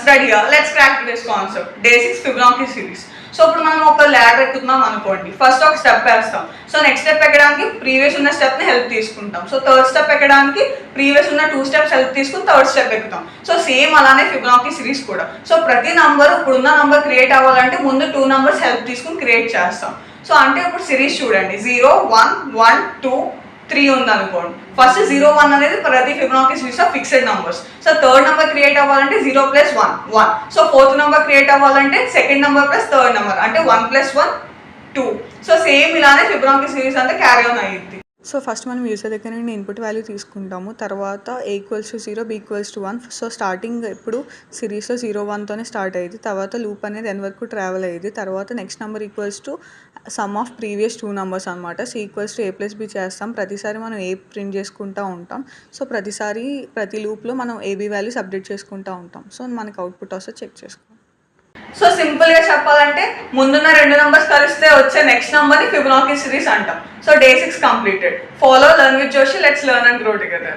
రెడీగా let's crack this concept. Day 6 Fibonacci series. So ఇప్పుడు మనం ఒక ల్యాడర్ ఎక్కుతున్నాం అనుకోండి. ఫస్ట్ ఒక స్టెప్ వేస్తాం. సో నెక్స్ట్ స్టెప్ ఎక్కడానికి ప్రీవియస్ ఉన్న స్టెప్ని హెల్ప్ తీసుకుంటాం. సో థర్డ్ స్టెప్ ఎక్కడానికి ప్రీవియస్ ఉన్న 2 స్టెప్స్ హెల్ప్ తీసుకుని థర్డ్ స్టెప్ ఎక్కుతాం. సో సేమ్ అలానే ఫిబొనాకీ సిరీస్ కూడా. సో ప్రతి నంబర్ ఇప్పుడున్న నంబర్ క్రియేట్ అవ్వాలంటే ముందు 2 నంబర్స్ హెల్ప్ తీసుకుని క్రియేట్ చేస్తాం. సో అంటే ఇప్పుడు సిరీస్ చూడండి, 0 1 1 2 3 ఉంది అనుకోండి. ఫస్ట్ 0 1 అనేది ప్రతి Fibonacci series of fixed numbers. So third number create అవ్వాలంటే 0 + 1 1. సో ఫోర్త్ నెంబర్ క్రియేట్ అవ్వాలంటే second number plus third number అంటే 1 + 1 2. సో సేమ్ ఇలానే ఫిబొనాకీ సిరీస్ అంతా క్యారీ ఆన్ అయ్యింది. సో ఫస్ట్ మనం యూజర్ దగ్గర నుండి ఇన్పుట్ వాల్యూ తీసుకుంటాము. తర్వాత A = 0 B = 1. సో స్టార్టింగ్ ఎప్పుడు సిరీస్లో 0 1తోనే స్టార్ట్ అయ్యేది. తర్వాత లూప్ అనేది n వరకు ట్రావెల్ అయ్యేది. తర్వాత next number equals to some of previous 2 numbers అనమాట. C = A + B చేస్తాం. ప్రతిసారి మనం A ప్రింట్ చేసుకుంటూ ఉంటాం. సో ప్రతి లూప్లో మనం AB వాల్యూస్ అప్డేట్ చేసుకుంటూ ఉంటాం. సో మనకి అవుట్పుట్ వస్తే చెక్ చేసుకోండి. సో సింపుల్ గా చెప్పాలంటే ముందున్న 2 నంబర్స్ కలిస్తే వచ్చే నెక్స్ట్ నంబర్ ని ఫిబొనాకీ సిరీస్ అంటాం. So day 6 completed. Follow learn with Joshi. Let's learn and grow together.